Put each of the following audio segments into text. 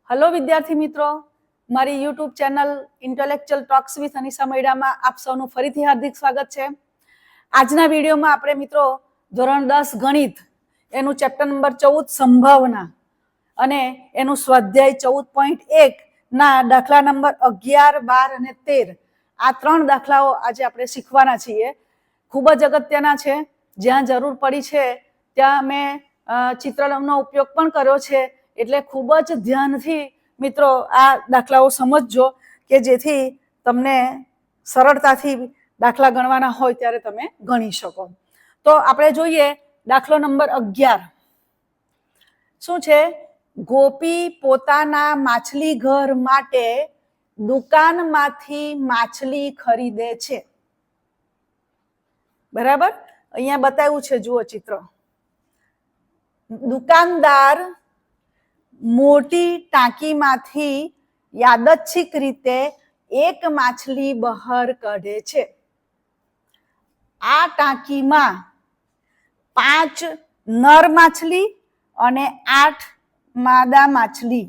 Hello विद्यार्थी मित्रों, मारी YouTube channel intellectual talks with Anisha मैडा में आप सौनु फरीथी हार्दिक स्वागत है। आजना वीडियो में आपणे मित्रों धोरण 10 गणित एनु चेप्टर नंबर 14 संभावना अने एनु स्वाध्याय 14.1 ना दाखला नंबर 11, 12 અને 13 आ 3 दाखलाओ आज आपणे शीखवाना छीए। खूब ज अगत्यना छे। ज्यां जरूर पड़ी छे त्यां मैं चित्रनो उपयोग पण कर्यो छे, એટલે ખૂબ જ ધ્યાનથી મિત્રો આ દાખલાઓ સમજજો કે જેથી તમને સરળતાથી દાખલા ગણવાના હોય ત્યારે તમે ગણી શકો। તો આપણે જોઈએ દાખલો નંબર 11 શું છે? ગોપી પોતાના માછલી ઘર માટે દુકાનમાંથી માછલી ખરીદે છે। બરાબર, અહીંયા બતાવ્યું છે, જુઓ ચિત્ર। દુકાનદાર मोटी टाकी माथी यादच्छिक रीते एक माछली बहार काढे छे। आ टाकी में 5 नर माछली और 8 मादा माछली,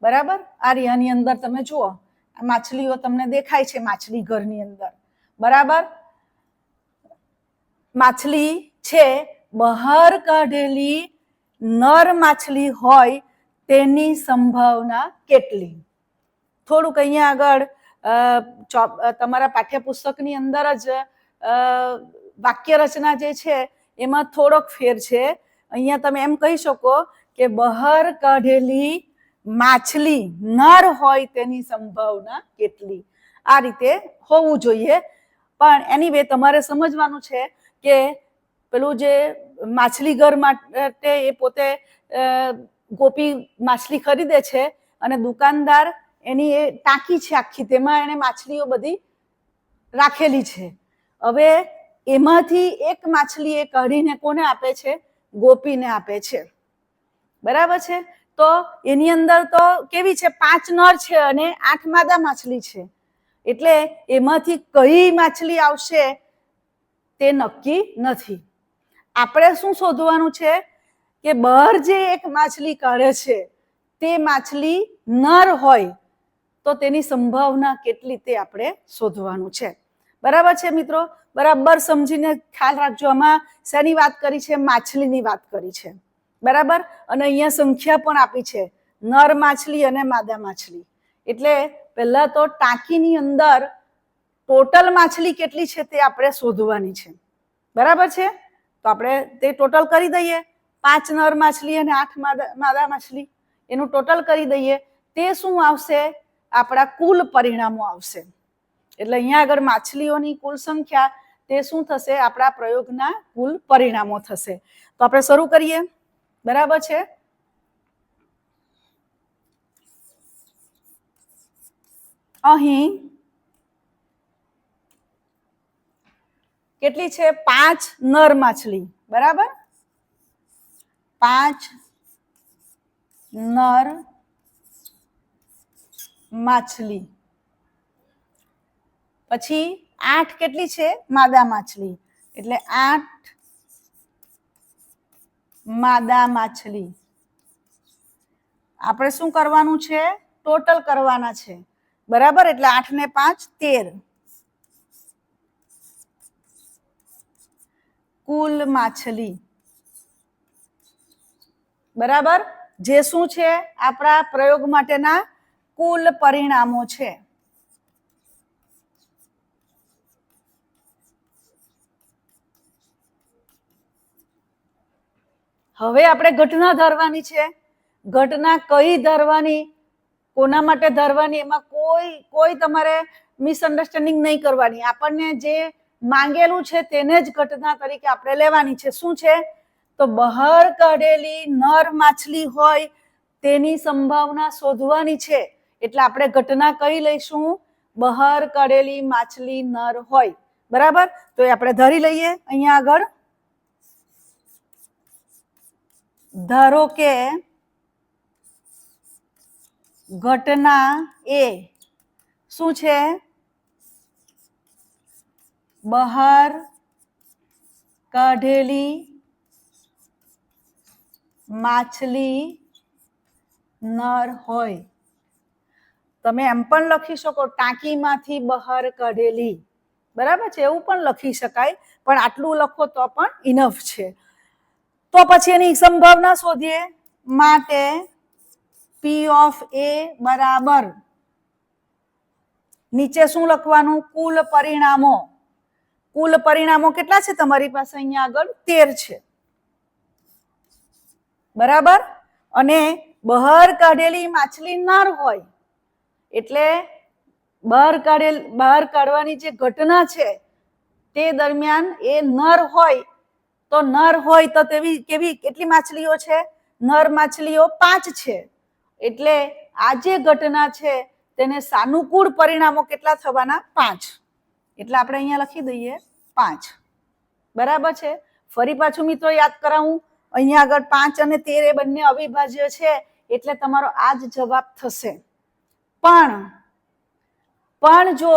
बराबर। आ रियानी अंदर तमे जुओ माछलीओ तमने देखाय छे माछली घरनी अंदर, बराबर। माछली छे बहार काढेली नर माछली होय तेनी संभावना केटली? थोड़ुंक अहींया आगळ तमारा पाठ्यपुस्तकनी अंदर ज वाक्य रचना जे छे एमां थोड़ोक फेर छे। अहींया तमे एम कही शको के बहार काढेली माछली नर होय तेनी संभावना केटली? आ रीते होवुं जोईए। पण एनीवे तमारे समजवानुं छे के पेलुं जे माछली घर माटे ए पोते गोपी माछली खरीदे छे अने दुकानदार एनी ए टाकी छे आखी, तेमां एणे माछलीओ बधी राखेली छे। हवे एमांथी एक माछली ए काढीने कोने आपे छे? गोपीने आपे छे, बराबर छे। तो एनी अंदर तो केवी छे? 5 नर छे अने 8 मादा माछली छे, एटले एमांथी कई माछली आवशे ते नक्की नथी। आपणे शुं शोधवानुं छे के बहार जे एक माछली काढे छे ते माछली नर होय तो तेनी संभावना केटली ते आपणे शोधवानुं छे, बराबर छे मित्रों। बराबर समजीने ख्याल राखजो। आमां शेनी वात करी छे? माछलीनी वात करी छे, बराबर। अने अहींया संख्या पण आपी छे, नर माछली अने मादा माछली। एटले पहेला तो टांकीनी अंदर टोटल माछली केटली छे ते आपणे शोधवानी छे, बराबर छे। तो आपणे ते टोटल करी दઈએ। 5 नर माछली અને 8 मादा माछली एનું ટોટલ કરી દઈએ। તે શું આવશે? આપણા કુલ પરિણામો આવશે। એટલે અહીંયા આગળ માછલીઓની કુલ સંખ્યા તે શું થશે? આપણા પ્રયોગના કુલ પરિણામો થશે। તો આપણે શરૂ કરીએ, બરાબર છે। અહીં કેટલી છે? 5 નર માછલી, બરાબર। 5 नर माछली, पछी 8 केटली छे? मादा माछली, एटले 8 मादा माछली। आपणे शुं करवानुं छे? टोटल करवाना छे, बराबर। एटले 8 ने 5 13 कुल माछली, बराबर। जे शुं छे? आपणा प्रयोग माटेना कुल परिणामो छे। हवे आपणे घटना धरवानी छे। घटना कई धरवानी, कोना माटे धरवानी, एमां कोई तमारे मिसअंडरस्टेन्डिंग नहीं करवानी। आपणने जे मांगेलुं छे तेने ज घटना तरीके आपणे लेवानी छे। शुं छे? तो बहार काढेली नर माछली होय तेनी संभावना शोधवानी छे। एटले आपणे घटना कई लईशुं? बहार काढेली माछली नर होय, बराबर। तो ए आपणे धरी लईए। अहींया आगळ धारो के घटना ए शुं छे? बहार काढेली माछली નર હોય. તમે એમ પણ લખી શકો ટાંકીમાંથી બહાર કાઢેલી, બરાબર છે, એવું પણ લખી શકાય, પણ આટલું લખો તો પણ ઇનફ છે. તો પછી એની સંભાવના શોધીએ. માટે પી ઓફ એ બરાબર નીચે શું લખવાનું? કુલ પરિણામો. કુલ પરિણામો કેટલા છે તમારી પાસે? અહીંયા આગળ 13 છે, બરાબર. અને બહાર કાઢેલી માછલી નર હોય એટલે બહાર કાઢવાની જે ઘટના છે તે દરમિયાન એ નર હોય, તો નર હોય તો તેવી કેટલી માછલીઓ છે? નર માછલીઓ 5 છે. એટલે આ જે ઘટના છે તેને સાનુકૂળ પરિણામો કેટલા થવાના? 5. એટલે આપણે અહીંયા લખી દઈએ 5, બરાબર છે. ફરી પાછું મિત્રો યાદ કરાવું, અહીંયા આગળ 5 અને 13 એ બંને અવિભાજ્ય છે એટલે તમારો આ જ જવાબ થશે. પણ જો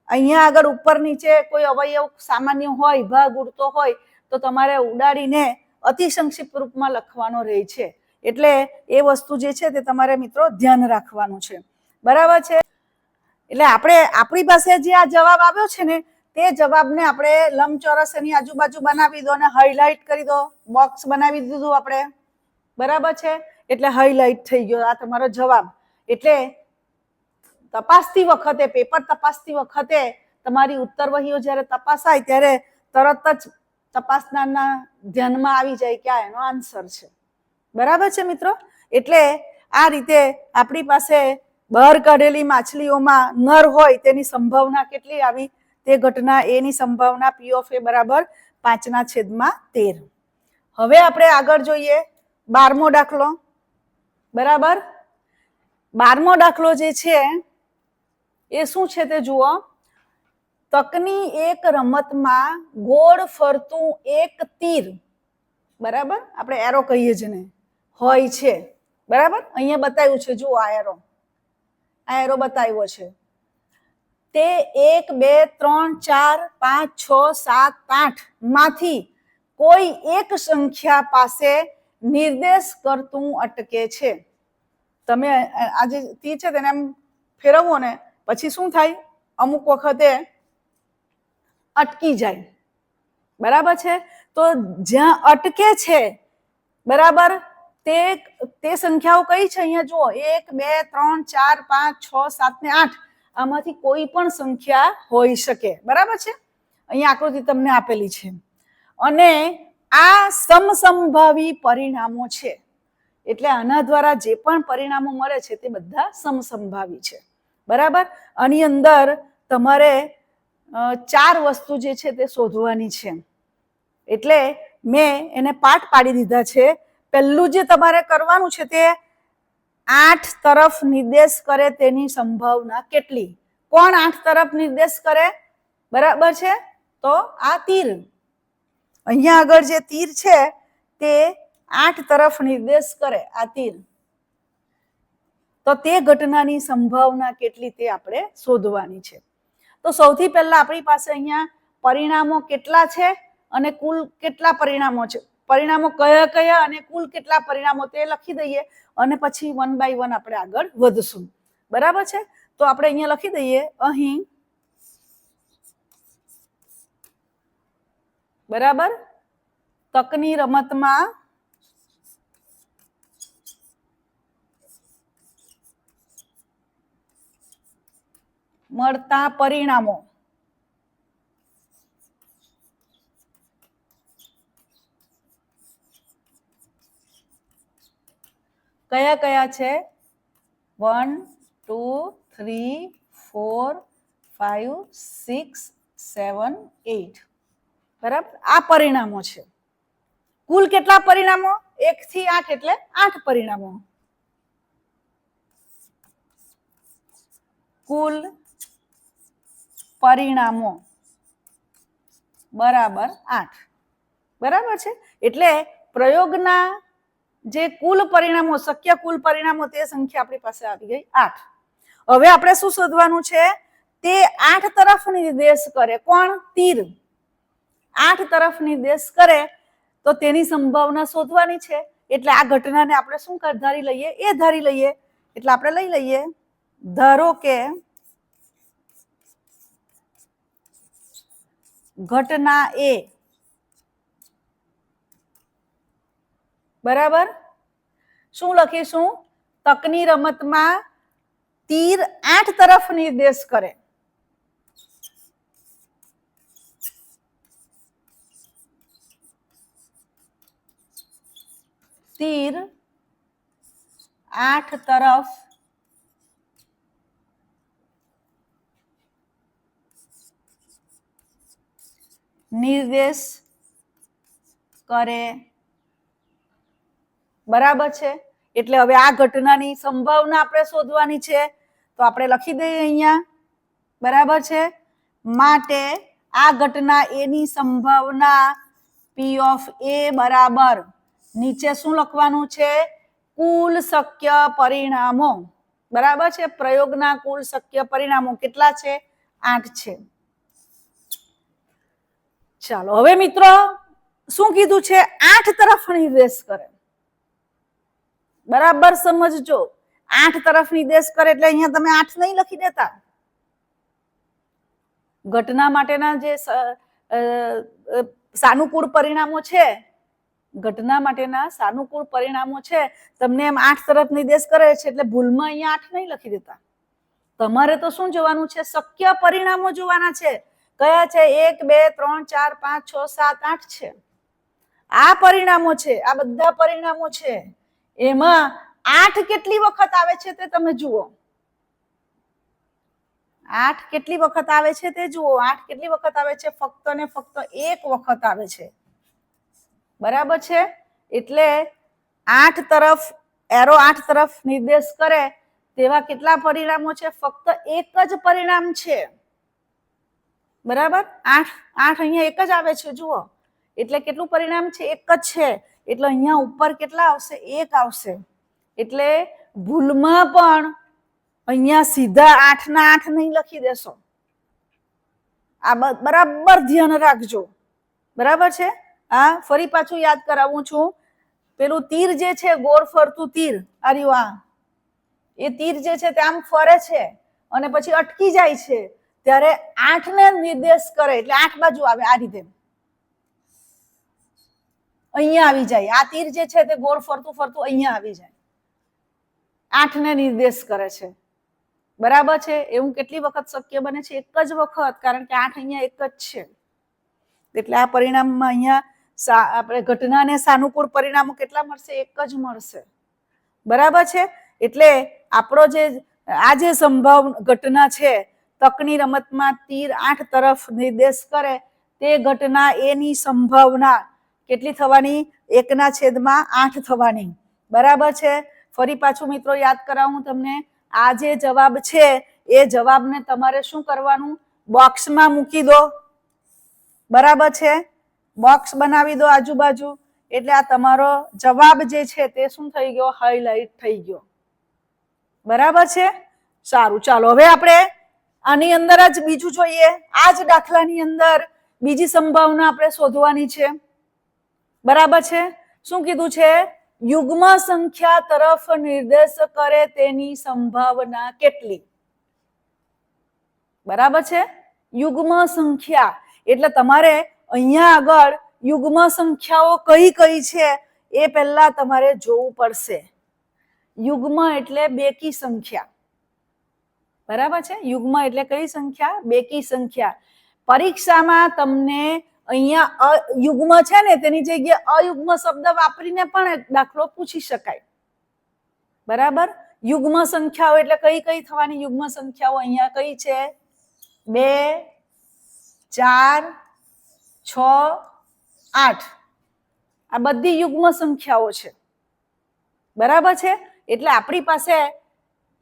અહીંયા આગળ ઉપર નીચે કોઈ અવયવ સામાન્ય હોય, ભાગ ઉડતો હોય, તો તમારે ઉડાડીને અતિ સંક્ષિપ્ત રૂપમાં લખવાનો રહે છે. એટલે એ વસ્તુ જે છે તે તમારે મિત્રો ધ્યાન રાખવાનું છે, બરાબર છે. એટલે આપણી પાસે જે આ જવાબ આવ્યો છે ને તે જવાબને આપણે લંબચોરસ એની આજુબાજુ બનાવી દો અને હાઇલાઇટ કરી દો. બોક્સ બનાવી દીધું આપણે, બરાબર છે. એટલે હાઇલાઇટ થઈ ગયો આ તમારો જવાબ. એટલે તપાસતી વખતે, પેપર તપાસતી વખતે તમારી ઉત્તર વહીઓ જ્યારે તપાસાય ત્યારે તરત જ તપાસનારના ધ્યાનમાં આવી જાય કે આ એનો આન્સર છે, બરાબર છે મિત્રો. એટલે આ રીતે આપણી પાસે બહાર કાઢેલી માછલીઓમાં નર હોય તેની સંભાવના કેટલી આવી? તે ઘટના એની સંભાવના પી ઓફ એ બરાબર 5/13. હવે આપણે આગળ જોઈએ 12મો દાખલો, બરાબર. 12મો દાખલો જે છે એ શું છે તે જુઓ. તકની એક રમતમાં ગોળ ફરતું એક તીર, બરાબર, આપણે એરો કહીએ જેને, હોય છે, બરાબર. અહીંયા બતાવ્યું છે, જુઓ આ એરો બતાવ્યો છે. તે 1 2 3 4 5 6 7 8 માંથી કોઈ એક સંખ્યા પાસે નિર્દેશ કરતું અટકે છે. તમે આ જે તીર છે તેને એમ ફેરવો ને પછી શું થાય? અમુક વખતે અટકી જાય, બરાબર છે. તો જ્યાં અટકે છે, બરાબર, તે સંખ્યાઓ કઈ છે? અહીંયા જુઓ 1 2 3 4 5 6 7 ને 8 આમાંથી કોઈ પણ સંખ્યા હોઈ શકે, બરાબર છે. અહીંયા આકૃતિ તમને આપેલી છે. અને આ સમસંભાવી પરિણામો છે. એટલે આના દ્વારા જે પણ પરિણામો મળે છે તે બધા સમસંભાવી છે, બરાબર. આની અંદર તમારે 4 વસ્તુ જે છે તે શોધવાની છે. એટલે મેં એને પાઠ પાડી દીધા છે. પહેલું જે તમારે કરવાનું છે તે 8 તરફ નિર્દેશ કરે તેની સંભાવના કેટલી? કોણ 8 તરફ નિર્દેશ કરે? બરાબર છે. તો આ તીર, અહીંયા આગળ જે તીર છે તે 8 તરફ નિર્દેશ કરે, આ તીર. તો તે ઘટનાની સંભાવના કેટલી તે આપણે શોધવાની છે. તો સૌથી પહેલા આપણી પાસે અહીંયા પરિણામો કેટલા છે અને કુલ કેટલા પરિણામો છે, પરિણામો કયા કયા અને કુલ કેટલા પરિણામો તે લખી દઈએ અને પછી 1 by 1 આપણે આગળ વધશું, બરાબર છે. તો આપણે અહીંયા લખી દઈએ અહીં, બરાબર, તકની રમતમાં મળતા પરિણામો. કયા કયા છે? 1 2 3 4 5 6 7 8, બરાબર. આ પરિણામો છે. કુલ કેટલા પરિણામો? 1 થી 8 એટલે 8 પરિણામો. કુલ પરિણામો બરાબર 8, બરાબર છે. એટલે પ્રયોગના જે કુલ પરિણામો, શક્ય કુલ પરિણામો, તે સંખ્યા આપણી પાસે આવી ગઈ 8. હવે આપણે શું શોધવાનું છે? તે 8 તરફ નિર્દેશ કરે. કોણ? તીર 8 તરફ નિર્દેશ કરે તો તેની સંભાવના શોધવાની છે. એટલે આ ઘટનાને આપણે શું ધારી લઈએ? એ ધારી લઈએ. એટલે આપણે લઈ લઈએ, ધારો કે ઘટના એ બરાબર. શું લખીશું? તકની રમતમાં તીર 8 તરફ નિર્દેશ કરે. તીર 8 તરફ નિર્દેશ કરે. બરાબર છે. એટલે હવે આ ઘટનાની સંભાવના આપણે શોધવાની છે, તો આપણે લખી દઈએ અહીંયા. બરાબર છે. માટે આ ઘટના એની સંભાવના P of A બરાબર નીચે શું લખવાનું છે? કુલ શક્ય પરિણામો. બરાબર છે. પ્રયોગના કુલ શક્ય પરિણામો કેટલા છે? 8 છે. ચાલો હવે મિત્રો શું કીધું છે? 8 તરફ નિર્દેશ કરે. બરાબર સમજજો. 8 તરફ નિર્દેશ કરે એટલે અહીંયા તમે 8 નહીં લખી દેતા. ઘટના માટેના જે સાનુકૂળ પરિણામો છે, ઘટના માટેના સાનુકૂળ પરિણામો છે, તમને એમ 8 તરફ નિર્દેશ કરે છે એટલે ભૂલમાં અહીંયા 8 નહીં લખી દેતા. તમારે તો શું જોવાનું છે? શક્ય પરિણામો જોવાના છે. કયા છે? 1 2 3 4 5 6 7 8 છે. આ પરિણામો છે, આ બધા પરિણામો છે. એમાં 8 કેટલી વખત આવે છે તે તમે જુઓ. 8 કેટલી વખત આવે છે તે જુઓ. 8 કેટલી વખત આવે છે? ફક્ત ને ફક્ત 1 વખત આવે છે. બરાબર છે. એટલે 8 તરફ એરો 8 તરફ નિર્દેશ કરે તેવા કેટલા પરિણામો છે? ફક્ત એક જ પરિણામ છે. બરાબર. 8 અહીંયા એક જ આવે છે જુઓ. એટલે કેટલું પરિણામ છે? એક જ છે. એટલે અહીંયા ઉપર કેટલા આવશે? 1 આવશે. એટલે ભૂલમાં પણ અહીંયા સીધા 8 ના 8 નહીં લખી દેશો. આ બરાબર ધ્યાન રાખજો. બરાબર છે. હા, ફરી પાછું યાદ કરાવું છું. પેલું તીર જે છે, ગોળ ફરતું તીર, આ એ તીર જે છે તે આમ ફરે છે અને પછી અટકી જાય છે, ત્યારે 8 ને નિર્દેશ કરે એટલે 8 બાજુ આવે. આ રીતે અહીંયા આવી જાય. આ તીર જે છે તે ગોળ ફરતું ફરતું અહીંયા આવી જાય. 8 ને નિર્દેશ કરે છે. બરાબર છે. એવું કેટલી વખત શક્ય બને છે? એક જ વખત. કારણ કે 8 અહીંયા એક જ છે. એટલે આ પરિણામમાં અહીંયા આપણે ઘટનાને સાનુકૂળ પરિણામો કેટલા મળશે? એક જ મળશે. બરાબર છે. એટલે આપણો જે આ જે સંભાવ ઘટના છે, તકની રમતમાં તીર 8 તરફ નિર્દેશ કરે, તે ઘટના એની સંભાવના કેટલી થવાની? 1/8 થવાની. બરાબર છે. ફરી પાછું મિત્રો યાદ કરાવું તમને. આ જે જવાબ છે એ જવાબને તમારે શું કરવાનું? બોક્સમાં મૂકી દો. બરાબર છે. બોક્સ બનાવી દો આજુબાજુ. એટલે આ તમારો જવાબ જે છે તે શું થઈ ગયો? હાઇલાઇટ થઈ ગયો. બરાબર છે. સારું, ચાલો હવે આપણે આની અંદર જ બીજું જોઈએ. આ જ દાખલાની અંદર બીજી સંભાવના આપણે શોધવાની છે. બરાબર છે. શું કીધું છે? યુગ્મ સંખ્યા તરફ નિર્દેશ કરે તેની સંભાવના કેટલી? બરાબર છે. યુગ્મ સંખ્યા એટલે તમારે અહીંયા આગળ યુગ્મ સંખ્યાઓ કઈ કઈ છે એ પહેલા તમારે જોવું પડશે. યુગ્મ એટલે બેકી સંખ્યા. બરાબર છે. યુગ્મ એટલે કઈ સંખ્યા? બેકી સંખ્યા. પરીક્ષામાં તમને અહીંયા યુગ્મ છે ને તેની જગ્યાએ અયુગ્મ શબ્દ વાપરીને પણ દાખલો પૂછી શકાય. બરાબર. યુગ્મ સંખ્યાઓ એટલે કઈ કઈ થવાની? યુગ્મ સંખ્યાઓ અહીંયા કઈ છે? 2 4 6 8. આ બધી યુગ્મ સંખ્યાઓ છે. બરાબર છે. એટલે આપણી પાસે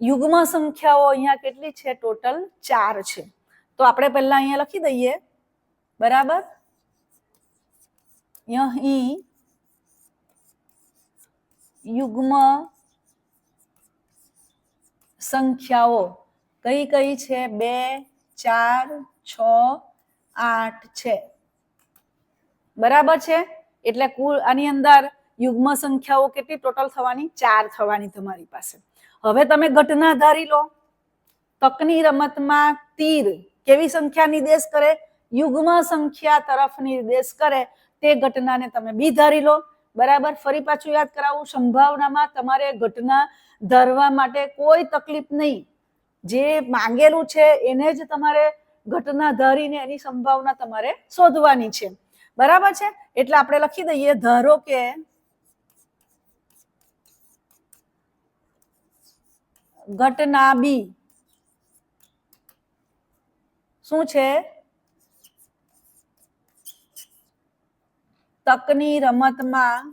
યુગ્મ સંખ્યાઓ અહીંયા કેટલી છે? ટોટલ 4 છે. તો આપણે પહેલા અહીંયા લખી દઈએ. બરાબર. અહીં યુગ્મ સંખ્યાઓ કઈ કઈ છે? 2 4 6 8 છે. બરાબર છે. એટલે કુલ આની અંદર યુગ્મ સંખ્યાઓ કેટલી ટોટલ થવાની? 4 થવાની તમારી પાસે. હવે તમે ઘટના ધારી લો. તકની રમતમાં તીર કેવી સંખ્યા નિર્દેશ કરે? યુગ્મ સંખ્યા તરફ નિર્દેશ કરે. તે ઘટનાને તમે બી ધારી લો. બરાબર. ફરી પાછું યાદ કરાવું, સંભાવનામાં તમારે ઘટના ધારવા માટે કોઈ તકલીફ નહીં. જે માંગેલું છે એને જ તમારે ઘટના ધારીને એની સંભાવના તમારે શોધવાની છે. બરાબર છે. એટલે આપણે લખી દઈએ, ધારો કે ઘટના બી શું છે? તકની રમતમાં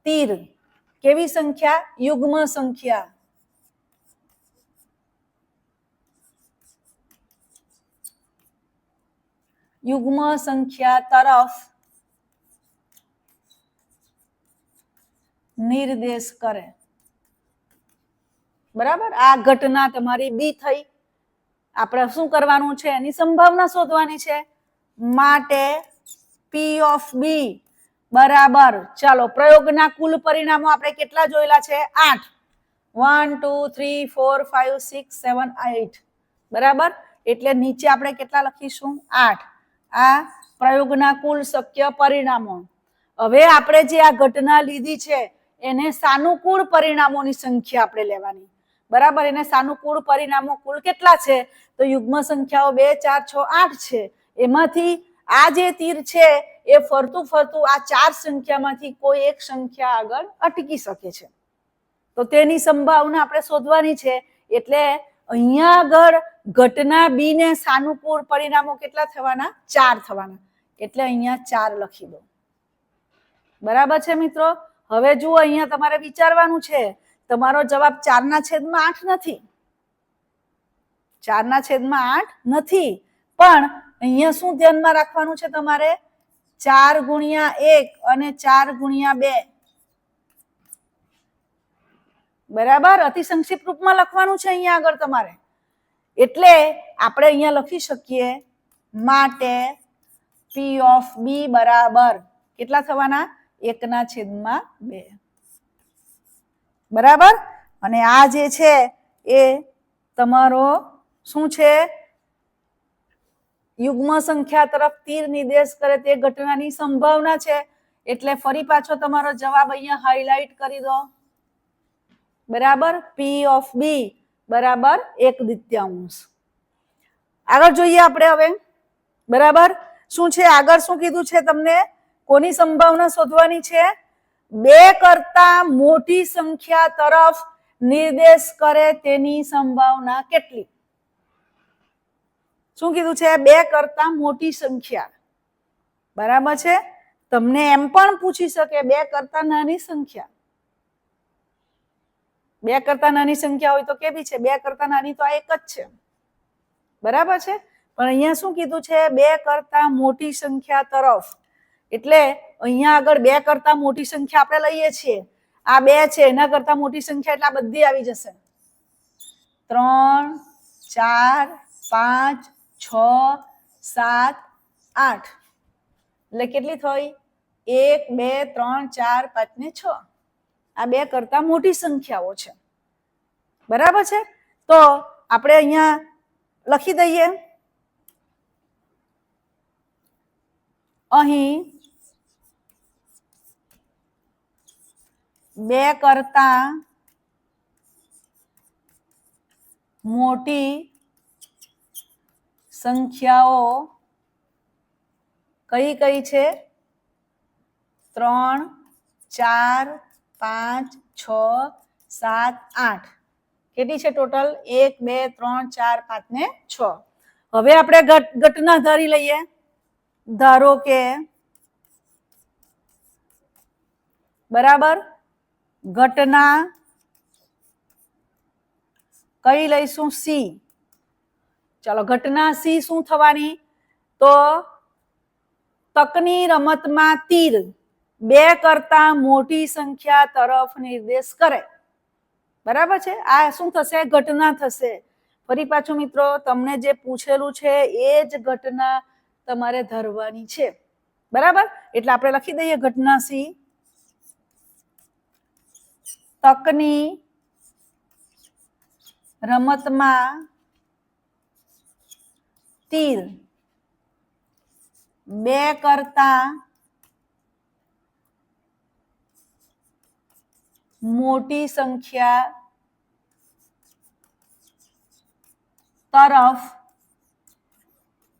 તીર કેવી સંખ્યા? યુગ્મ સંખ્યા. યુગ્મ સંખ્યા તરફ નિર્દેશ કરે. બરાબર. આ ઘટના તમારી બી થઈ. આપણે શું કરવાનું છે? એની સંભાવના શોધવાની છે. માટે પી ઓફ બી બરાબર, ચાલો પ્રયોગના કુલ પરિણામો આપણે કેટલા જોયેલા છે? 8. 1 2 3 4 5 6 7 8. બરાબર. એટલે નીચે આપણે કેટલા લખીશું? 8. આ પ્રયોગના કુલ શક્ય પરિણામો. હવે આપણે જે આ ઘટના લીધી છે એને સાનુકૂળ પરિણામોની સંખ્યા આપણે લેવાની. બરાબર. એને સાનુકૂળ પરિણામો કુલ કેટલા છે? તો યુગ્મ સંખ્યાઓ 2 4 6 8 છે. એમાંથી આ જે તીર છે એ ફરતું ફરતું આ 4 સંખ્યામાંથી કોઈ એક સંખ્યા આગળ અટકી શકે છે. તો તેની સંભાવના આપણે શોધવાની છે. એટલે અહીંયા આગળ ઘટના બી ને સાનુકૂળ પરિણામો કેટલા થવાના? 4 થવાના. એટલે અહીંયા 4 લખી દો. બરાબર છે મિત્રો. હવે જુઓ, અહીંયા તમારે વિચારવાનું છે. તમારો જવાબ 4/8 નથી. 4/8 નથી. પણ અહીંયા શું ધ્યાનમાં રાખવાનું છે તમારે? 4 ગુણ્યા 1 અને 4 ગુણ્યા 2. બરાબર. અતિ સંક્ષિપ્ત રૂપમાં લખવાનું છે અહીંયા આગળ તમારે. એટલે આપણે અહીંયા લખી શકીએ, માટે પી ઓફ બી બરાબર કેટલા થવાના? 1/2. બરાબર. અને આ જે છે એ તમારો શું છે? યુગ્મ સંખ્યા તરફ તીર નિર્દેશ કરે તે ઘટનાની સંભાવના છે. એટલે ફરી પાછો તમારો જવાબ અહીંયા હાઇલાઇટ કરી દો. બરાબર. પી ઓફ બી બરાબર 1/2. આગળ જોઈએ આપણે હવે. બરાબર. શું છે આગળ? શું કીધું છે તમને? કોની સંભાવના શોધવાની છે? 2 કરતા મોટી સંખ્યા તરફ નિર્દેશ કરે તેની સંભાવના કેટલી? શું કીધું છે? 2 કરતા મોટી સંખ્યા. બરાબર છે. તમને એમ પણ પૂછી શકે 2 કરતા નાની સંખ્યા. 2 કરતા નાની સંખ્યા હોય તો કેવી છે? 2 કરતા નાની તો આ એક જ છે. બરાબર છે. પણ અહીંયા શું કીધું છે? 2 કરતા મોટી સંખ્યા તરફ. એટલે અહીંયા આગળ 2 કરતા મોટી સંખ્યા આપણે લઈએ છીએ. આ 2 છે, એના કરતા મોટી સંખ્યા એટલે આ બધી આવી જશે. 3 4 5 6 7 8. એટલે કેટલી થઈ? 1 2 3 4 5 ને 6. આ 2 કરતા મોટી સંખ્યાઓ છે. બરાબર છે. તો આપણે અહીંયા લખી દઈએ, અહીં 2 કરતા મોટી સંખ્યાઓ કઈ કઈ છે? 3 4 5 6 7 8. કેટલી છે ટોટલ? 1 2 3 4 5 ને 6. હવે આપણે ઘટના ધારી લઈએ. ધારો કે બરાબર ઘટના કઈ લઈશું? સી. ચાલો ઘટના સી શું થવાની? તો તકની રમતમાં તીર 2 કરતા મોટી સંખ્યા તરફ નિર્દેશ કરે. બરાબર છે. આ શું થશે? ઘટના થશે. ફરી પાછું મિત્રો તમને જે પૂછેલું છે એ જ ઘટના તમારે ધરવાની છે. બરાબર, એટલે આપણે લખી દઈએ ઘટના સી, તકની રમતમાં તીર 2 કરતા મોટી સંખ્યા તરફ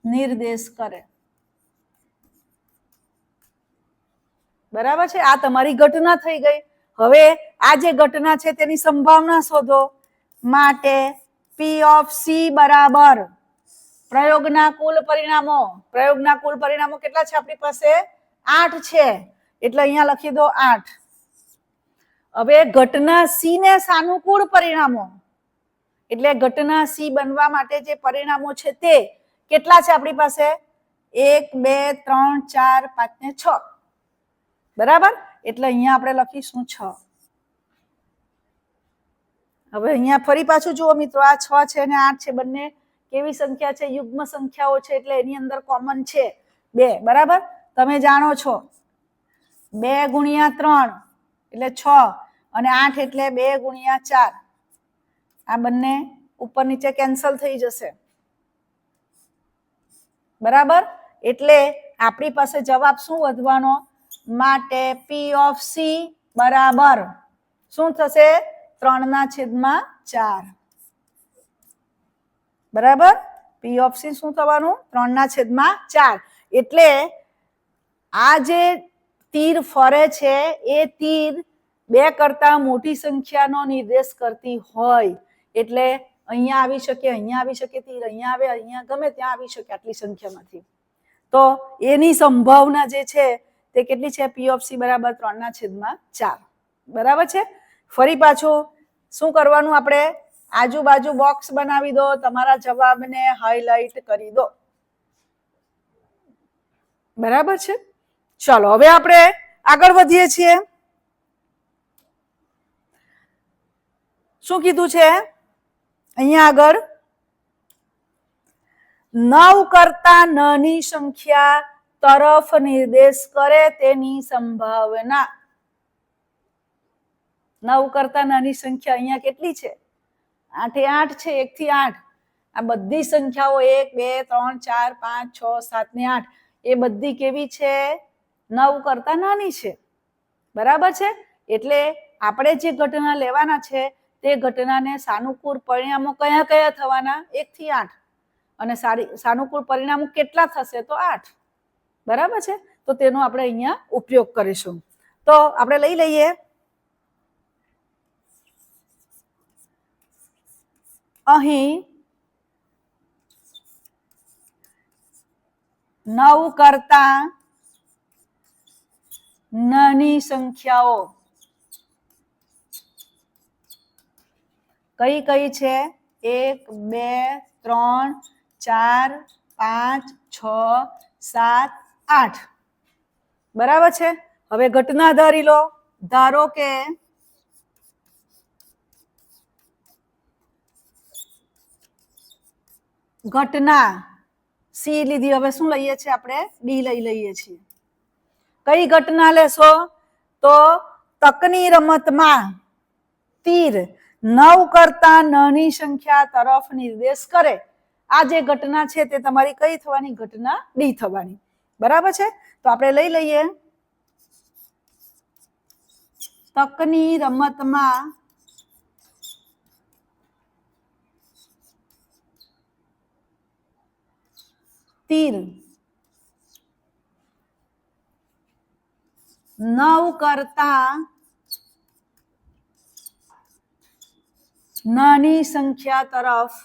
નિર્દેશ કરે. બરાબર છે, આ તમારી ઘટના થઈ ગઈ. હવે આ જે ઘટના છે તેની સંભાવના શોધો. માટે P of C બરાબર પ્રયોગના કુલ પરિણામો. પ્રયોગના કુલ પરિણામો કેટલા છે આપણી પાસે? 8 છે, એટલે અહીંયા લખી દો 8. હવે ઘટના સી ને સાનુકૂળ પરિણામો, એટલે ઘટના સી બનવા માટે જે પરિણામો છે તે કેટલા છે આપણી પાસે? 1 2 3 4 5 ને 6. બરાબર, એટલે અહીંયા આપણે લખીશું 6. હવે અહીંયા ફરી પાછું જુઓ મિત્રો, આ 6 છે અને 8 છે, બંને કેવી સંખ્યા છે? યુગ્મ સંખ્યાઓ છે, એટલે એની અંદર કોમન છે 2. બરાબર, તમે જાણો છો 2 ગુણ્યા 3 એટલે 6 અને 8 એટલે 2 ગુણ્યા 4. આ બંને ઉપર નીચે કેન્સલ થઈ જશે. બરાબર, એટલે આપણી પાસે જવાબ શું વધવાનો? માટે P of C બરાબર શું થશે? 3/4. બરાબર, P of C શું થવાનું? 3/4. એટલે આ જે તીર ફરે છે એ તીર 2 કરતા મોટી સંખ્યાનો નિર્દેશ કરતી હોય, એટલે અહીંયા આવી શકે, અહીંયા આવી શકે, તીર અહીંયા આવે, અહીંયા ગમે ત્યાં આવી શકે આટલી સંખ્યામાંથી. તો એની સંભાવના જે છે તે કેટલી છે? P of C બરાબર 3/4. બરાબર છે. ફરી પાછું શું કરવાનું? આપણે આજુબાજુ બોક્સ બનાવી દો, તમારા જવાબને હાઇલાઇટ કરી દો. બરાબર છે, ચાલો હવે આપણે આગળ વધીએ છીએ. શું કીધું છે અહીંયા આગળ? 9 કરતા નાની સંખ્યા તરફ નિર્દેશ કરે તેની સંભાવના. 9 કરતા નાની સંખ્યા અહીંયા કેટલી છે? 8 એ 8 છે, 1 થી 8. આ બધી સંખ્યાઓ 1 2 3 4 5 6 7 ને 8 એ બધી કેવી છે? 9 કરતા નાની છે. બરાબર છે, એટલે આપણે જે ઘટના લેવાના છે તે ઘટનાને સાનુકૂળ પરિણામો કયા કયા થવાના? 1 થી 8. અને સાનુકૂળ પરિણામો કેટલા થશે? તો 8. બરાબર છે, તો તેનો આપણે અહીંયા ઉપયોગ કરીશું. તો આપણે લઈ લઈએ અહીં 9 કરતા નાની સંખ્યાઓ કઈ કઈ છે? 1 2 3 4 5 6 7 8. બરાબર છે. હવે ઘટના ધારી લો. ધારો કે ઘટના સી લીધી, હવે શું લઈએ છીએ આપણે? ડી લઈ લઈએ છીએ. કઈ ઘટના લેશો? તો તકની રમતમાં તીર 9 કરતા નાની સંખ્યા તરફ નિર્દેશ કરે. આ જે ઘટના છે તે તમારી કઈ થવાની? ઘટના ડી થવાની. બરાબર છે, તો આપણે લઈ લઈએ તકની રમતમાં તીર 9 કરતા નાની સંખ્યા તરફ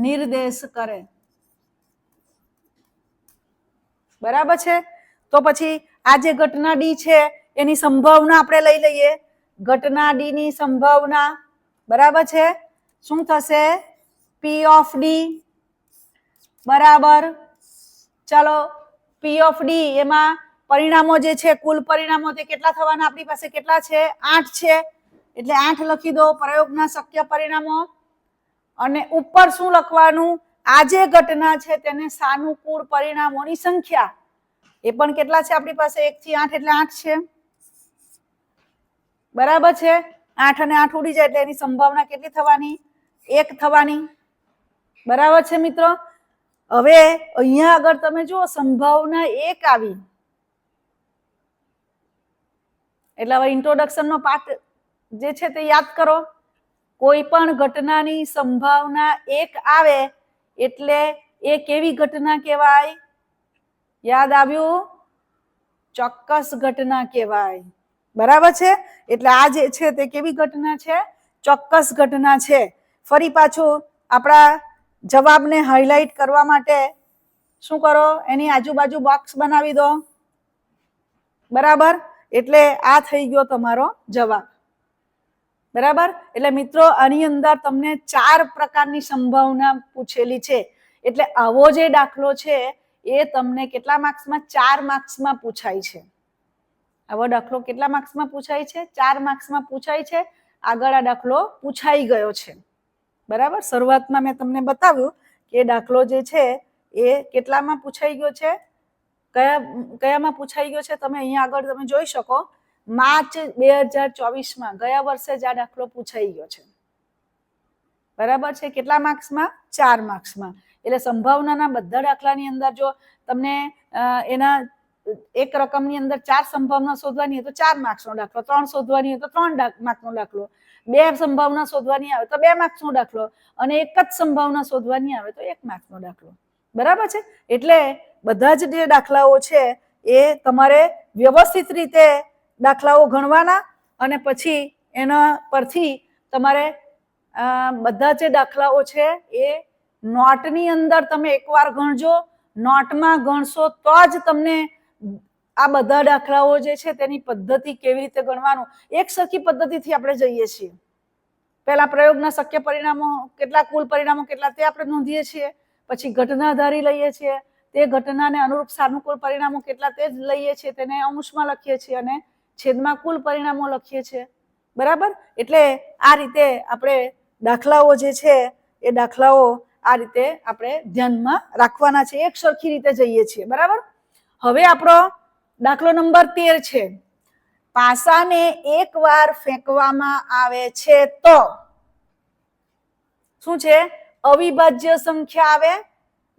નિર્દેશ કરે. બરાબર છે, તો પછી આ જે ઘટના ડી છે એની સંભાવના આપણે લઈ લઈએ. ઘટના ડી ની સંભાવના બરાબર છે શું થશે? P of D બરાબર, ચાલો P of D એમાં પરિણામો જે છે કુલ પરિણામો તે કેટલા થવાના? આપણી પાસે કેટલા છે? 8 છે, એટલે 8 લખી દો. પ્રયોગના શક્ય પરિણામો અને ઉપર શું લખવાનું? આ જે ઘટના છે તેને સાનુકૂળ પરિણામોની સંખ્યા, એ પણ કેટલા છે આપણી પાસે? 1 થી 8 એટલે 8 છે, બરાબર છે. 8 અને 8 ઉડી જાય એટલે એની સંભાવના કેટલી થવાની? 1 થવાની, બરાબર છે મિત્રો. હવે અહીંયા આગળ તમે જુઓ સંભાવના 1 આવી, એટલે હવે ઇન્ટ્રોડક્શન નો પાઠ જે છે તે યાદ કરો. કોઈ પણ ઘટનાની સંભાવના 1 આવે એટલે એ કેવી ઘટના કહેવાય? યાદ આવ્યું? ચોક્કસ ઘટના કહેવાય, બરાબર છે. એટલે આ જે છે તે કેવી ઘટના છે? ચોક્કસ ઘટના છે. ફરી પાછું આપણા જવાબને હાઇલાઇટ કરવા માટે શું કરો? એની આજુબાજુ બોક્સ બનાવી દો, બરાબર. એટલે આ થઈ ગયો તમારો જવાબ, બરાબર. એટલે મિત્રો આની અંદર તમને 4 પ્રકારની સંભાવના પૂછેલી છે. એટલે આવો જે દાખલો છે એ તમને કેટલા માર્ક્સમાં? 4 માર્ક્સમાં પૂછાય છે. આવો દાખલો કેટલા માર્ક્સમાં પૂછાય છે? 4 માર્ક્સમાં પૂછાય છે. આગળ આ દાખલો પૂછાઈ ગયો છે, બરાબર. શરૂઆતમાં મેં તમને બતાવ્યું કે દાખલો જે છે એ કેટલામાં પૂછાઈ ગયો છે, કયામાં પૂછાઈ ગયો છે. તમે અહીંયા આગળ તમે જોઈ શકો, માર્ચ 2024માં ગયા વર્ષે જ આ દાખલો પૂછાઈ ગયો છે, બરાબર છે. કેટલા માર્ક્સમાં? 4 માર્ક્સમાં. એટલે સંભાવનાના બધા દાખલાની અંદર જો તમને એના એક રકમની અંદર 4 સંભાવના શોધવાની હોય તો 4 માર્ક્સનો દાખલો, 3 શોધવાની હોય તો 3 માર્ક્સનો દાખલો, 2 સંભાવના શોધવાની આવે તો 2 માર્ક્સનો દાખલો, અને એક જ સંભાવના શોધવાની આવે તો 1 માર્ક્સનો દાખલો, બરાબર છે. એટલે બધા જ જે દાખલાઓ છે એ તમારે વ્યવસ્થિત રીતે દાખલાઓ ગણવાના, અને પછી એના પરથી તમારે બધા જે દાખલાઓ છે એ નોટની અંદર તમે એકવાર ગણજો. નોટમાં ગણશો તો જ તમને આ બધા દાખલાઓ જે છે તેની પદ્ધતિ કેવી રીતે ગણવાનું, એક સરખી પદ્ધતિથી આપણે જઈએ છીએ. પહેલા પ્રયોગના શક્ય પરિણામો કેટલા, કુલ પરિણામો કેટલા તે આપણે નોંધીએ છીએ, પછી ઘટના ધારી લઈએ છીએ, તે ઘટનાને અનુરૂપ સાનુકૂળ પરિણામો કેટલા તે જ લઈએ છીએ, તેને અંશમાં લખીએ છીએ, અને છેદમાં કુલ પરિણામો લખીએ છીએ, બરાબર. એટલે આ રીતે આપણે દાખલાઓ જે છે એ દાખલાઓ આ રીતે આપણે ધ્યાનમાં રાખવાના છે, એક સરખી રીતે જઈએ છીએ, બરાબર. હવે આપણો દાખલો નંબર 13 છે. પાસાને એકવાર ફેંકવામાં આવે છે તો શું છે? અવિભાજ્ય સંખ્યા આવે,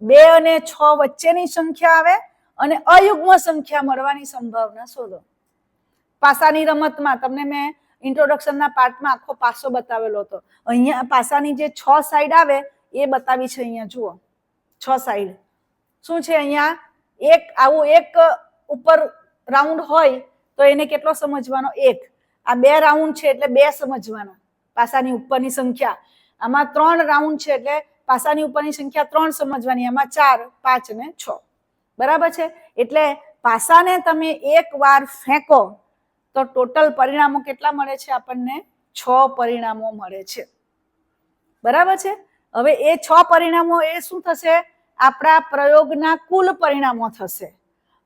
2 અને 6 વચ્ચેની સંખ્યા આવે, અને અયુગ્મ સંખ્યા મળવાની સંભાવના શોધો. પાસાની રમતમાં તમને મેં ઇન્ટ્રોડક્શનના પાર્ટમાં આખો પાસો બતાવેલો હતો. અહીંયા પાસાની જે 6 સાઈડ આવે એ બતાવી છે. અહીંયા જુઓ 6 સાઈડ શું છે? અહીંયા એક આવું એક ઉપર રાઉન્ડ હોય તો એને કેટલો સમજવાનો? 1. આ 2 રાઉન્ડ છે એટલે 2 સમજવાના પાસાની ઉપરની સંખ્યા. આમાં 3 રાઉન્ડ છે એટલે પાસાની ઉપરની સંખ્યા 3 સમજવાની. આમાં 4, 5 અને 6, બરાબર છે. એટલે પાસાને તમે એકવાર ફેંકો તો ટોટલ પરિણામો કેટલા મળે છે આપણને? 6 પરિણામો મળે છે, બરાબર છે. હવે એ 6 પરિણામો એ શું થશે? આપણા પ્રયોગના કુલ પરિણામો થશે,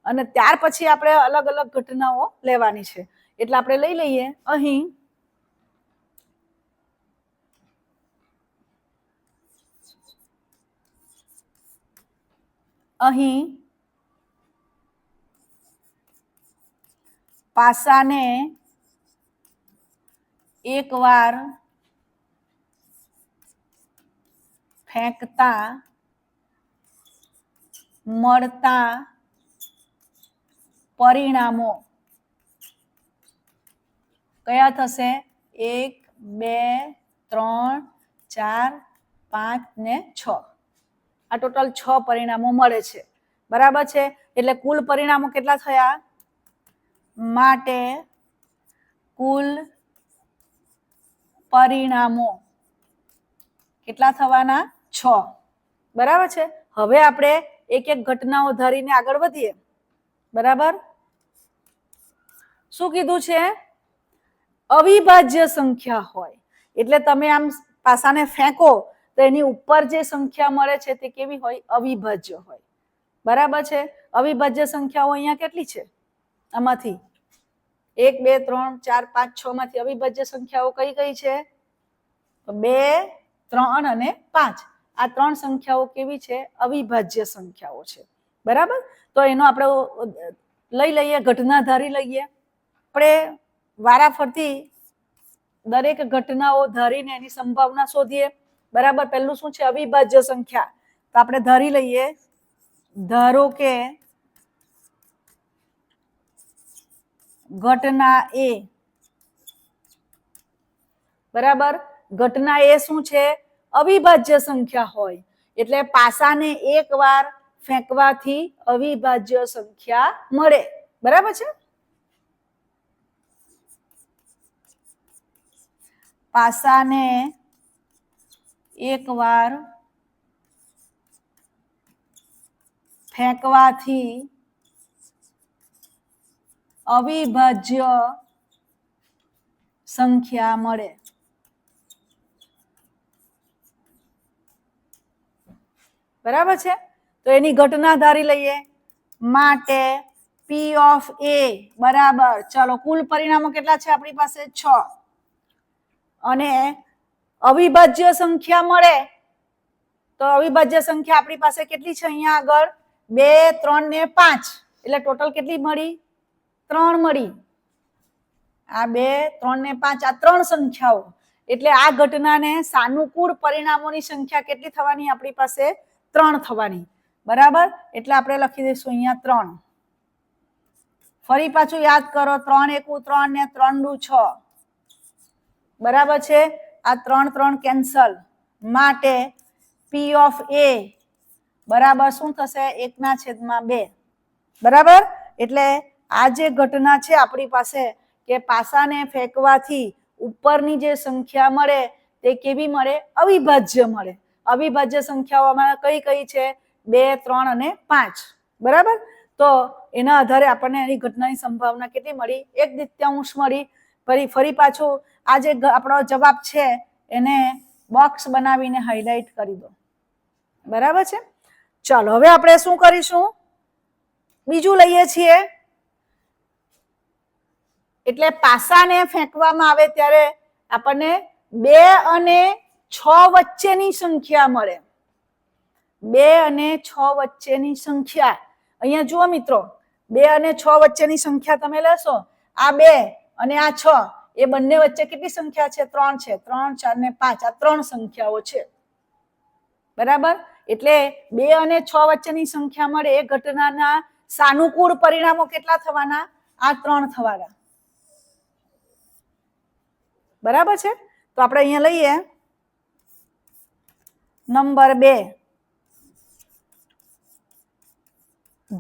અને ત્યાર પછી આપણે અલગ અલગ ઘટનાઓ લેવાની છે. એટલે આપણે લઈ લઈએ અહીં પાસાને એકવાર ફેંકતા મળતા પરિણામો કયા થશે? 1, 2, 3, 4, 5 ને 6. આ ટોટલ 6 પરિણામો મળે છે, બરાબર છે. એટલે કુલ પરિણામો કેટલા થયા? માટે કુલ પરિણામો કેટલા થવાના? 6, બરાબર છે. હવે આપણે એક એક ઘટનાઓ ધારીને આગળ વધીએ, બરાબર. શું કીધું છે? અવિભાજ્ય સંખ્યા હોય એટલે તમે આમ પાસાને ફેંકો તો એની ઉપર જે સંખ્યા મળે છે તે કેવી હોય? અવિભાજ્ય હોય, બરાબર છે. અવિભાજ્ય સંખ્યાઓ અહીંયા કેટલી છે? આમાંથી 1, 2, 3, 4, 5, 6 માંથી અવિભાજ્ય સંખ્યાઓ કઈ કઈ છે? 2, 3 અને 5 આ 3 સંખ્યાઓ કેવી છે? અવિભાજ્ય સંખ્યાઓ છે. બરાબર? તો એનો આપણે લઈ લઈએ, ઘટના ધારી લઈએ. આપણે વારાફરતી દરેક ઘટનાઓ ધારીને એની સંભાવના શોધીએ. બરાબર? પહેલું શું છે? અવિભાજ્ય સંખ્યા. તો આપણે ધારી લઈએ, ધારો કે ઘટના એ, બરાબર, ઘટના એ શું છે? અવિભાજ્ય સંખ્યા હોય એટલે પાસાને એકવાર ફેંકવાથી અવિભાજ્ય સંખ્યા મળે. બરાબર છે? પાસાને એકવાર ફેંકવાથી અવિભાજ્ય સંખ્યા મળે. બરાબર છે? તો એની ઘટના ધારી લઈએ. માટે P of A બરાબર, ચાલો કુલ પરિણામો કેટલા છે આપણી પાસે? 6. અને અવિભાજ્ય સંખ્યા મળે તો અવિભાજ્ય સંખ્યા આપણી પાસે કેટલી છે? અહીંયા આગળ 2, 3 ને 5 એટલે ટોટલ કેટલી મળી? 3 મળી. આ 2, 3 ને 5 આ 3 સંખ્યાઓ એટલે આ ઘટનાને સાનુકૂળ પરિણામોની સંખ્યા કેટલી થવાની આપણી પાસે? 3 થવાની. બરાબર? એટલે આપણે લખી દઈશું અહીંયા 3. ફરી પાછું યાદ કરો, 3 એકુ 3 ને 3 દુ 6. બરાબર છે? આ 3 3 કેન્સલ. માટે P of A બરાબર શું થશે? 1/2. બરાબર? એટલે આ જે ઘટના છે આપણી પાસે કે પાસાને ફેંકવાથી ઉપરની જે સંખ્યા મળે તે કેવી મળે? અવિભાજ્ય મળે. અવિભાજ્ય સંખ્યાઓમાં કઈ કઈ છે? 2, 3 અને 5. બરાબર? તો એના આધારે આપણને એની ઘટનાની સંભાવના કેટલી મળી? 1/3 મળી. ફરી પાછું આ જે આપણો જવાબ છે એને બોક્સ બનાવીને હાઇલાઇટ કરી દો. બરાબર છે? ચાલો હવે આપણે શું કરીશું? બીજું લઈએ છીએ. એટલે પાસાને ફેંકવામાં આવે ત્યારે આપણને 2 અને 6 વચ્ચેની સંખ્યા મળે. 2 અને 6 વચ્ચેની સંખ્યા. અહીંયા જુઓ મિત્રો, 2 અને 6 વચ્ચેની સંખ્યા તમે લેશો. આ 2 અને આ 6 એ બંને વચ્ચે કેટલી સંખ્યા છે? 3 છે. 3, 4 ને 5 આ 3 સંખ્યાઓ છે. બરાબર? એટલે 2 અને 6 વચ્ચેની સંખ્યા મળે એ ઘટનાના સાનુકૂળ પરિણામો કેટલા થવાના? આ 3 થવાના. બરાબર છે? તો આપણે અહીંયા લઈએ નંબર 2.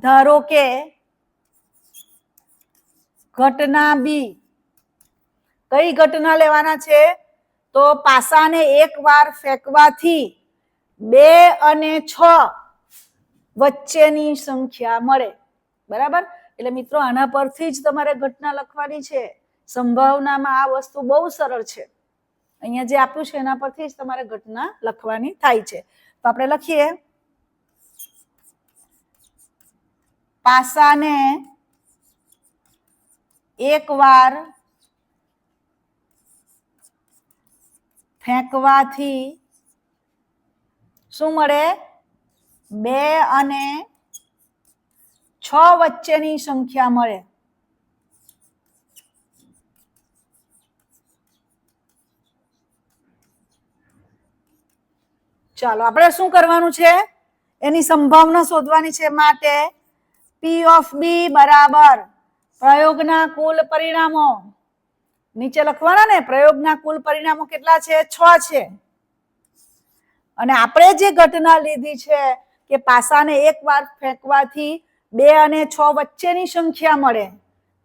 ધારો કે ઘટના બી. કઈ ઘટના લેવાના છે? તો પાસાને એકવાર ફેંકવાથી 2 અને 6 વચ્ચેની સંખ્યા મળે. બરાબર? એટલે મિત્રો આના પરથી જ તમારે ઘટના લખવાની છે. સંભાવનામાં આ વસ્તુ બહુ સરળ છે. અહીંયા જે આપ્યું છે એના પરથી જ તમારે ઘટના લખવાની થાય છે. તો આપણે લખીએ, પાસાને એકવાર ફેંકવાથી શું મળે? 2 અને 6 વચ્ચેની સંખ્યા મળે. ચાલો આપણે શું કરવાનું છે? એની સંભાવના શોધવાની છે. માટે P of B બરાબર પ્રયોગના કુલ પરિણામો. નીચે લખવાના ને, પ્રયોગના કુલ પરિણામો કેટલા છે? 6 છે. અને આપણે જે ઘટના લીધી છે કે પાસાને એકવાર ફેંકવાથી 2 અને 6 વચ્ચેની સંખ્યા મળે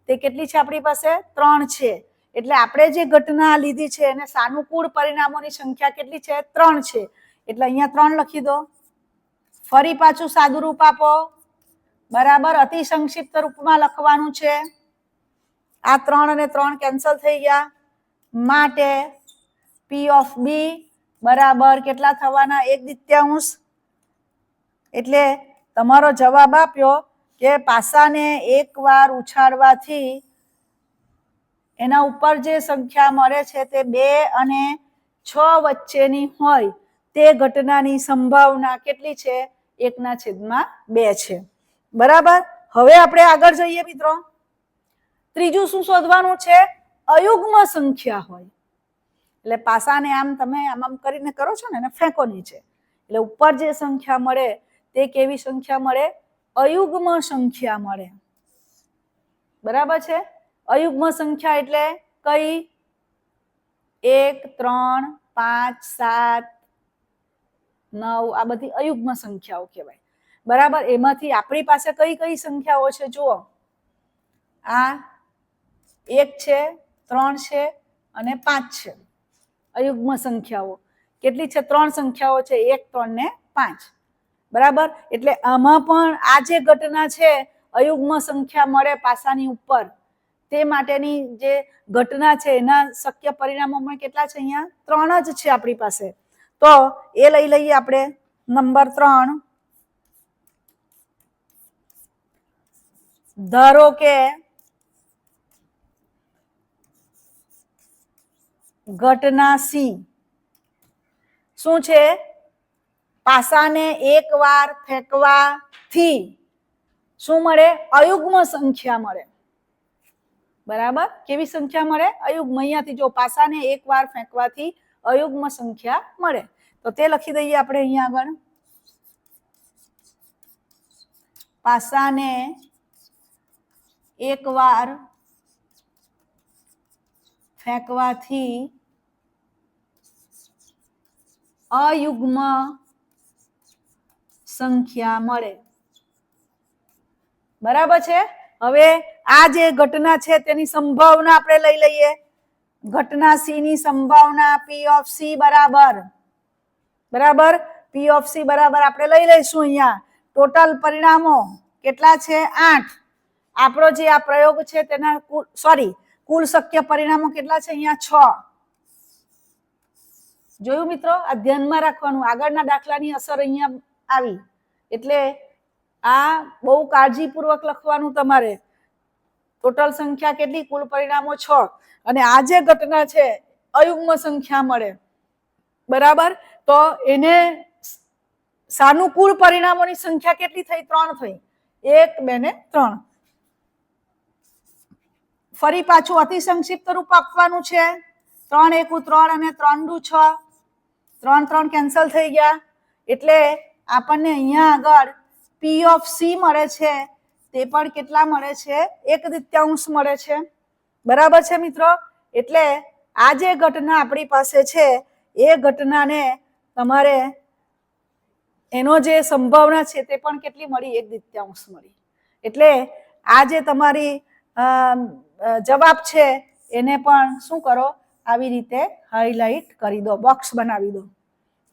તે કેટલી છે આપણી પાસે? 3 છે. એટલે આપણે જે ઘટના લીધી છે એને સાનુકૂળ પરિણામોની સંખ્યા કેટલી છે? 3 છે. એટલે અહીંયા 3 લખી દો. ફરી પાછું સાદું રૂપ આપો. બરાબર? અતિ સંક્ષિપ્ત રૂપમાં લખવાનું છે. આ 3 અને 3 કેન્સલ થઈ ગયા. માટે P of B બરાબર કેટલા થવાના? 1/2. એટલે તમારો જવાબ આપ્યો કે પાસાને એકવાર ઉછાળવાથી એના ઉપર જે સંખ્યા મળે છે તે 2 અને 6 વચ્ચેની હોય તે ઘટનાની સંભાવના કેટલી છે? 1/2 છે. બરાબર. હવે આપણે આગળ જઈએ મિત્રો. ત્રીજું શું શોધવાનું છે? અયુગ્મ સંખ્યા હોય એટલે પાસાને આમ તમે આમ કરીને કરો છો ને, એને ફેંકો નીચે, એટલે ઉપર જે સંખ્યા મળે તે કેવી સંખ્યા મળે? અયુગ્મ સંખ્યા મળે. બરાબર છે. અયુગ્મ સંખ્યા એટલે કઈ? 1, 3, 5, 7, 9 આ બધી અયુગ્મ સંખ્યાઓ કહેવાય. બરાબર. એમાંથી આપણી પાસે કઈ કઈ સંખ્યાઓ છે જુઓ. આ 1 છે, 3 છે અને 5 છે. અયુગ્મ સંખ્યાઓ કેટલી છે? 3 સંખ્યાઓ છે, 1, 3 ને 5. બરાબર. એટલે આમાં પણ આ જે ઘટના છે અયુગ્મ સંખ્યા મળે પાસાની ઉપર, તે માટેની જે ઘટના છે એના શક્ય પરિણામોમાં કેટલા છે? અહીંયા 3 જ છે આપણી પાસે. તો એ લઈ લઈએ આપણે. નંબર 3, ધારો કે ઘટના સી શું છે? પાસાને એક વાર ફેંકવાથી શું મળે? અયુગ્મ સંખ્યા મળે. બરાબર. કેવી સંખ્યા મળે? અયુગ્મ. અહીંયાથી જો પાસાને એક વાર ફેંકવાથી અયુગ્મ સંખ્યા મળે. તો તે લખી દઈએ આપણે અહીંયા આગળ. પાસાને એક વાર ફેંકવાથી અયુગ્મ સંખ્યા મળે. બરાબર છે. હવે આ જે ઘટના છે તેની સંભાવના આપણે લઈ લઈએ. ઘટના સી ની સંભાવના P of C બરાબર. બરાબર. P of C બરાબર આપણે લઈ લઈશું. અહીંયા ટોટલ પરિણામો કેટલા છે? 8. આપણો જે આ પ્રયોગ છે તેના કુલ શક્ય પરિણામો કેટલા છે? અહીંયા 6. જોયું મિત્રો? આ ધ્યાનમાં રાખવાનું. આગળના દાખલાની અસર અહીંયા આવી, એટલે આ બહુ કાળજીપૂર્વક લખવાનું તમારે. ટોટલ સંખ્યા કેટલી? કુલ પરિણામો 6. અને આ જે ઘટના છે અયુગ્મ સંખ્યા મળે. બરાબર. તો એને સાનુકૂળ પરિણામોની સંખ્યા કેટલી થઈ? 3 થઈ. 1, 2 ને 3. ફરી પાછું અતિ સંક્ષિપ્ત રૂપ આપવાનું છે. 3 એકુ 3 અને 3 દુ 6. 3 3 કેન્સલ થઈ ગયા. એટલે આપણને અહીંયા આગળ P of C મળે છે. તે પણ કેટલા મળે છે? 1/3 મળે છે. બરાબર છે મિત્રો? એટલે આ જે ઘટના આપણી પાસે છે એ ઘટનાને તમારે એનો જે સંભાવના છે તે પણ કેટલી મળી? 1/3 મળી. એટલે આ જે તમારી જવાબ છે એને પણ શું કરો? આવી રીતે હાઇલાઇટ કરી દો, બોક્સ બનાવી દો.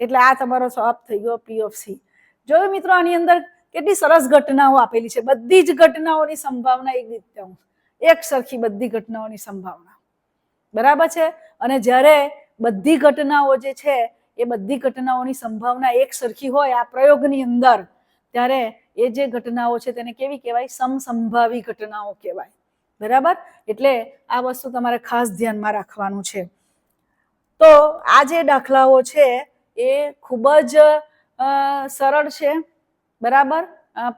એટલે આ તમારો જવાબ થઈ ગયો P of C. જોયું મિત્રો? આની અંદર કેટલી સરસ ઘટનાઓ આપેલી છે. બધી જ ઘટનાઓની સંભાવના 1/3, એક સરખી બધી ઘટનાઓની સંભાવના. બરાબર છે. અને જ્યારે બધી ઘટનાઓ જે છે એ બધી ઘટનાઓની સંભાવના એક સરખી હોય આ પ્રયોગની અંદર, ત્યારે એ જે ઘટનાઓ છે તેને કેવી કહેવાય? સમસંભાવી ઘટનાઓ કહેવાય. બરાબર. એટલે આ વસ્તુ તમારે ખાસ ધ્યાનમાં રાખવાનું છે. તો આ જે દાખલાઓ છે એ ખૂબ જ સરળ છે. બરાબર.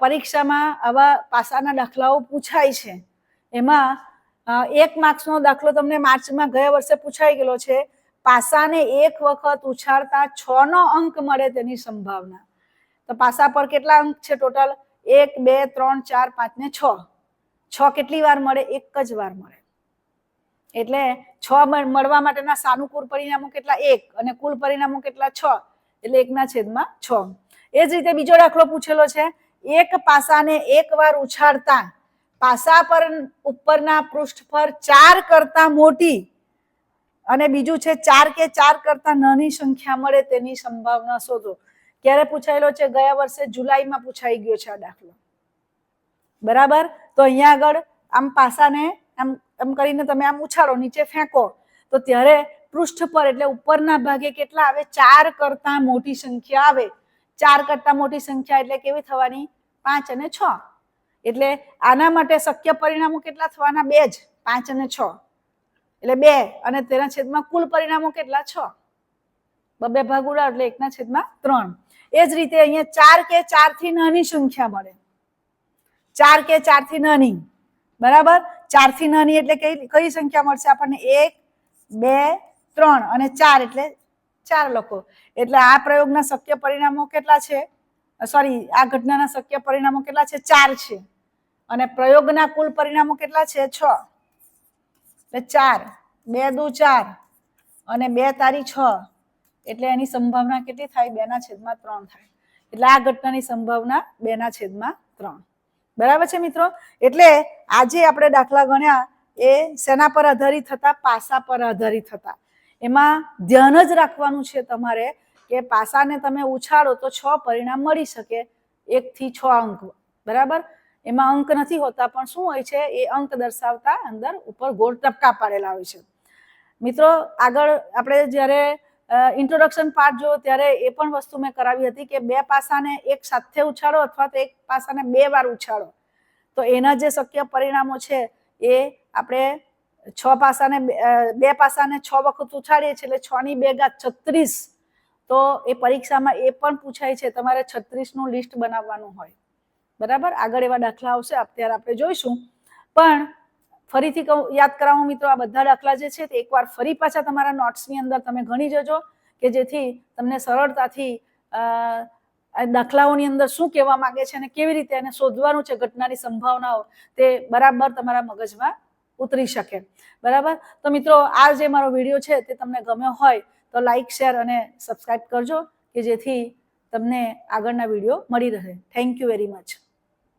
પરીક્ષામાં આવા પાસાના દાખલાઓ પૂછાય છે. એમાં 1 માર્ક્સનો દાખલો તમને માર્ચમાં ગયા વર્ષે પૂછાઈ ગયેલો છે. પાસાને એક વખત ઉછાળતા 6 નો અંક મળે તેની સંભાવના. તો પાસા પર કેટલા અંક છે ટોટલ? 1, 2, 3, 4, 5 ને 6. 6 કેટલી વાર મળે? એક જ વાર મળે. એટલે 6 મળવા માટેના સાનુકૂળ પરિણામો કેટલા? 1. અને કુલ પરિણામો કેટલા? 6. એટલે 1/6. એ જ રીતે બીજો દાખલો પૂછેલો છે. એક પાસાને એક વાર ઉછાળતા પાસા પર ઉપરના પૃષ્ઠ પર 4 કરતા મોટી અને બીજું છે 4 કે 4 કરતા નાની સંખ્યા મળે તેની સંભાવના શોધો. ક્યારે પૂછાયેલો છે? ગયા વર્ષે જુલાઈમાં પૂછાઈ ગયો છે આ દાખલો. બરાબર. તો અહીંયા આગળ આમ પાસાને આમ કરીને તમે આમ ઉછાળો, નીચે ફેંકો, તો ત્યારે પૃષ્ઠ પર એટલે ઉપરના ભાગે કેટલા આવે? 4 કરતા મોટી સંખ્યા આવે. 4 કરતા મોટી સંખ્યા એટલે કેવી થવાની? 5 અને 6. એટલે આના માટે શક્ય પરિણામો કેટલા થવાના? 2 જ. 5 અને 6 એટલે 2. અને તેના છેદમાં કુલ પરિણામો કેટલા? 6. બે ભાગ ઉડાડો એટલે 1/3. એ જ રીતે અહીંયા 4 કે 4 થી નાની સંખ્યા મળે. 4 કે 4 થી નાની, બરાબર. 4 થી નાની એટલે કઈ સંખ્યા મળશે આપણને? 1, 2, 3 અને 4 એટલે 4 લખો. એટલે આ પ્રયોગના શક્ય પરિણામો કેટલા છે? સોરી, આ ઘટનાના શક્ય પરિણામો કેટલા છે? 4 છે. અને પ્રયોગના કુલ પરિણામો કેટલા છે? 6. એટલે 4, 2 દુ 4 અને 2 તારી 6. એટલે એની સંભાવના કેટલી થાય? 2/3 થાય. એટલે આ ઘટનાની સંભાવના 2/3. બરાબર છે મિત્રો? એટલે આજે આપણે દાખલા ગણ્યા એ શેના પર આધારિત હતા? પાસા પર આધારિત હતા. એમાં ધ્યાન જ રાખવાનું છે તમારે કે પાસાને તમે ઉછાળો તો 6 પરિણામ મળી શકે, 1 થી 6 અંક. બરાબર? એમાં અંક નથી હોતા, પણ શું હોય છે? એ અંક દર્શાવતા અંદર ઉપર ગોળ ટપકા પાડેલા હોય છે. મિત્રો, આગળ આપણે જ્યારે ઇન્ટ્રોડક્શન પાર્ટ જોયો ત્યારે એ પણ વસ્તુ મેં કરાવી હતી કે 2 પાસાને એક સાથે ઉછાળો અથવા તો એક પાસાને 2 વાર ઉછાળો તો એના જે શક્ય પરિણામો છે એ આપણે 2 પાસાને 6 વખત ઉછાળીએ છીએ એટલે 6 ની 2 ઘાત 36. તો એ પરીક્ષામાં એ પણ પૂછાય છે, તમારે 36 નું લિસ્ટ બનાવવાનું હોય. બરાબર? આગળ એવા દાખલા આવશે, અત્યારે આપણે જોઈશું. પણ ફરીથી યાદ કરાવું મિત્રો, આ બધા દાખલા જે છે તે એકવાર ફરી પાછા તમારા નોટ્સની અંદર તમે ગણી જજો કે જેથી તમને સરળતાથી દાખલાઓની અંદર શું કહેવા માંગે છે અને કેવી રીતે એને શોધવાનું છે, ઘટનાની સંભાવનાઓ તે બરાબર તમારા મગજમાં ઉતરી શકે. બરાબર? તો મિત્રો, આ જે મારો વિડીયો છે તે તમને ગમ્યો હોય તો લાઈક, શેર અને સબસ્ક્રાઇબ કરજો કે જેથી તમને આગળના વિડીયો મળી રહે. Thank you very much.